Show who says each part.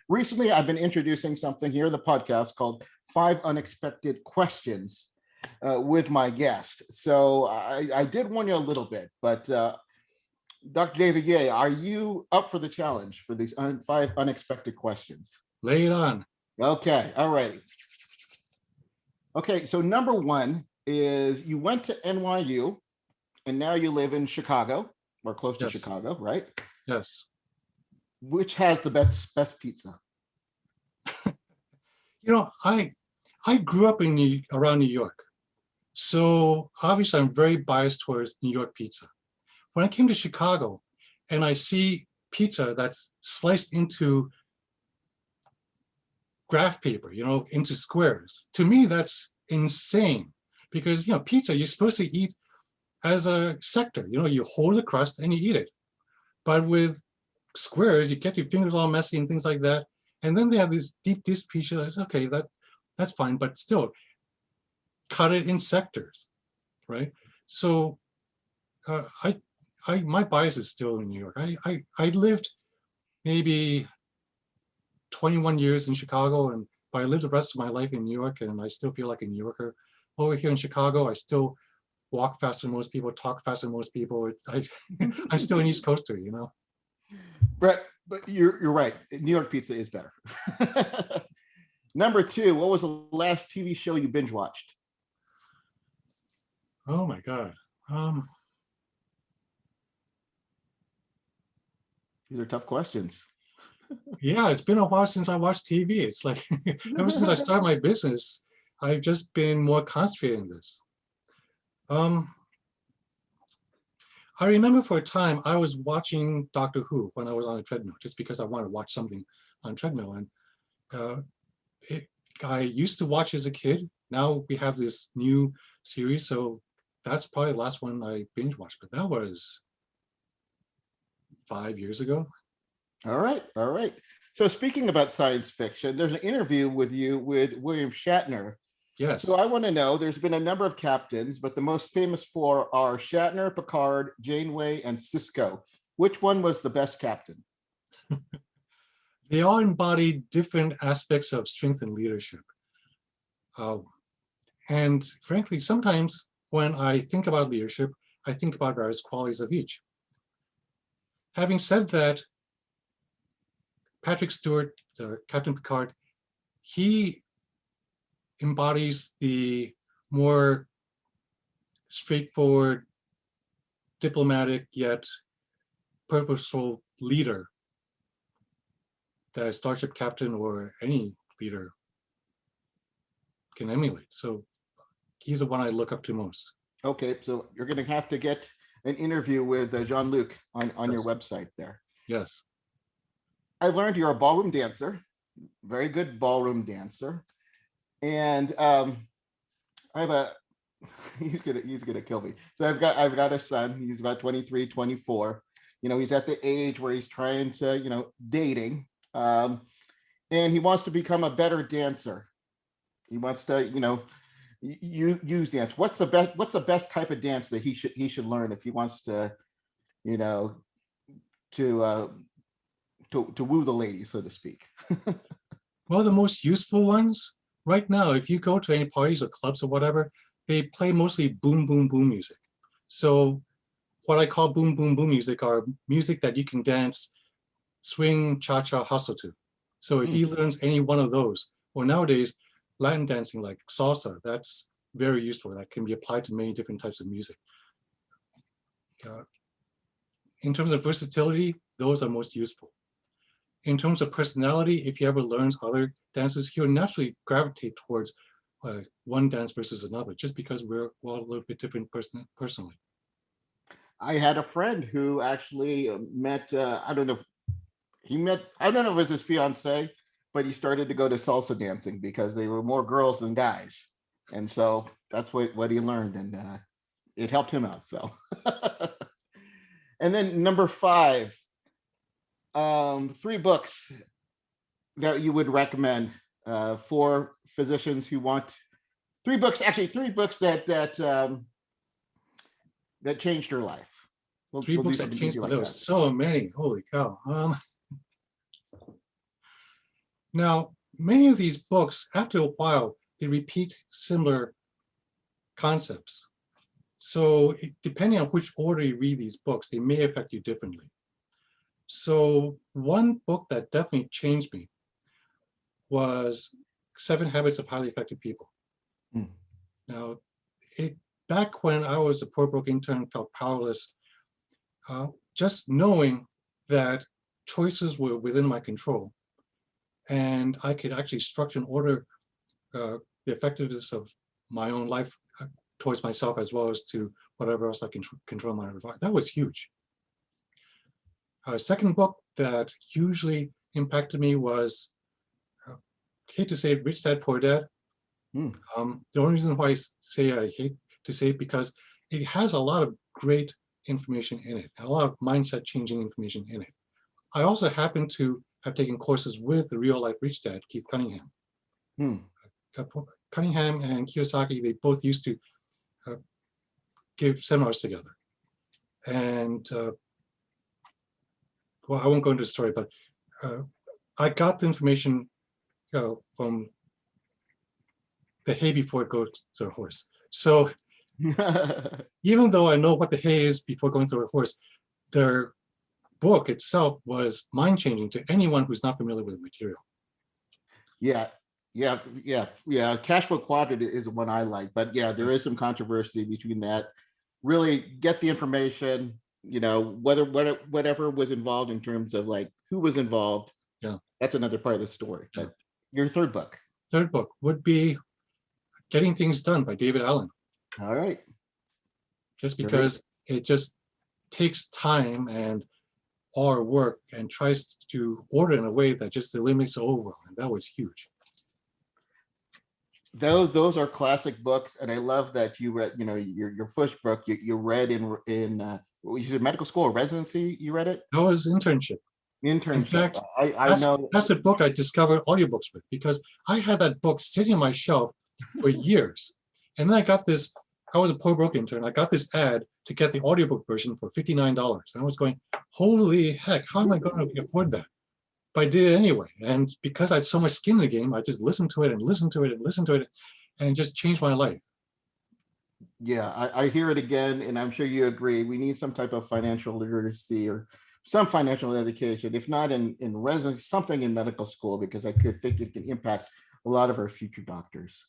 Speaker 1: recently I've been introducing something here in the podcast called 5 Unexpected Questions with my guest. So I did warn you a little bit, but Dr. David Yeh, are you up for the challenge for these 5 unexpected questions?
Speaker 2: Lay it on.
Speaker 1: Okay, all right. Okay, so number one is you went to NYU and now you live in Chicago or close to
Speaker 2: Yes.
Speaker 1: Chicago, right?
Speaker 2: Yes.
Speaker 1: Which has the best pizza?
Speaker 2: I grew up around New York. So obviously I'm very biased towards New York pizza. When I came to Chicago and I see pizza that's sliced into graph paper, into squares, to me that's insane because pizza you're supposed to eat as a sector. You hold the crust and you eat it. But with squares, you get your fingers all messy and things like that. And then they have this deep dish pizza. Okay, that's fine, but still cut it in sectors, right? So my bias is still in New York. I lived maybe 21 years in Chicago, but I lived the rest of my life in New York, and I still feel like a New Yorker. Over here in Chicago, I still walk faster than most people, talk faster than most people. I'm still an East Coaster,
Speaker 1: But you're right. New York pizza is better. Number two, what was the last TV show you binge watched?
Speaker 2: Oh my God.
Speaker 1: These are tough questions.
Speaker 2: Yeah, it's been a while since I watched TV. It's like ever since I started my business, I've just been more concentrated in this. I remember for a time I was watching Doctor Who when I was on a treadmill, just because I wanted to watch something on a treadmill. And I used to watch as a kid. Now we have this new series, so that's probably the last one I binge watched. But that was 5 years ago.
Speaker 1: All right, all right. So speaking about science fiction, there's an interview with you with William Shatner.
Speaker 2: Yes.
Speaker 1: So I want to know, there's been a number of captains, but the most famous four are Shatner, Picard, Janeway, and Sisko. Which one was the best captain?
Speaker 2: They all embody different aspects of strength and leadership. And frankly, sometimes when I think about leadership, I think about various qualities of each. Having said that, Patrick Stewart, Captain Picard, he embodies the more straightforward, diplomatic, yet purposeful leader that a starship captain or any leader can emulate. So he's the one I look up to most.
Speaker 1: Okay, so you're going to have to get an interview with Jean-Luc on
Speaker 2: Yes.
Speaker 1: your website there.
Speaker 2: Yes.
Speaker 1: I learned you're a ballroom dancer, very good ballroom dancer. And I have a, he's gonna kill me. So I've got a son, he's about 23, 24. He's at the age where he's trying to, dating. And he wants to become a better dancer. He wants to, use dance. What's the best type of dance that he should learn if he wants to, to woo the lady, so to speak?
Speaker 2: Well, the most useful ones right now, if you go to any parties or clubs or whatever, they play mostly boom, boom, boom music. So what I call boom, boom, boom music are music that you can dance, swing, cha-cha, hustle to. So if he learns any one of those, or nowadays, Latin dancing like salsa, that's very useful. That can be applied to many different types of music. In terms of versatility, those are most useful. In terms of personality, if he ever learns other dances, he'll naturally gravitate towards one dance versus another, just because we're all a little bit different personally.
Speaker 1: I had a friend who actually met, I don't know if it was his fiance, but he started to go to salsa dancing because they were more girls than guys. And so that's what he learned, and it helped him out. So, and then number 5, 3 books that you would recommend for physicians who want 3 books that changed your life.
Speaker 2: 3 books that changed my life. So many, holy cow. Now, many of these books, after a while, they repeat similar concepts. So depending on which order you read these books, they may affect you differently. So one book that definitely changed me was 7 Habits of Highly Effective People.
Speaker 1: Mm.
Speaker 2: Now, back when I was a poor broke intern, felt powerless, just knowing that choices were within my control and I could actually structure and order the effectiveness of my own life towards myself as well as to whatever else I can control my environment. That was huge. Second book that hugely impacted me was, I hate to say it, Rich Dad, Poor Dad.
Speaker 1: Mm.
Speaker 2: The only reason why I say I hate to say it because it has a lot of great information in it, and a lot of mindset changing information in it. I also happen to have taken courses with the real life Rich Dad, Keith Cunningham.
Speaker 1: Mm.
Speaker 2: Cunningham and Kiyosaki, they both used to give seminars together. And well, I won't go into the story, but I got the information from the hay before it goes to the horse. So even though I know what the hay is before going to a horse, their book itself was mind-changing to anyone who's not familiar with the material.
Speaker 1: Yeah. Cash flow quadrant is the one I like, but yeah, there is some controversy between that. Really get the information, whatever was involved in terms of like who was involved.
Speaker 2: Yeah,
Speaker 1: that's another part of the story.
Speaker 2: Yeah.
Speaker 1: But your third book.
Speaker 2: Third book would be Getting Things Done by David Allen.
Speaker 1: All right.
Speaker 2: Just because it just takes time and our work and tries to order in a way that just eliminates the overwhelm. And that was huge.
Speaker 1: Those are classic books, and I love that you read. Your first book you read in you said medical school or residency. You read it.
Speaker 2: That was internship.
Speaker 1: Internship.
Speaker 2: In fact,
Speaker 1: I know
Speaker 2: that's the book I discovered audiobooks with, because I had that book sitting on my shelf for years, and then I was a poor broke intern. I got this ad to get the audiobook version for $59, and I was going, "Holy heck! How am I going to afford that?" But I did it anyway, and because I had so much skin in the game, I just listened to it and listened to it and listened to it, and just changed my life.
Speaker 1: Yeah, I hear it again, and I'm sure you agree. We need some type of financial literacy or some financial education, if not in residency, something in medical school, because I could think it can impact a lot of our future doctors.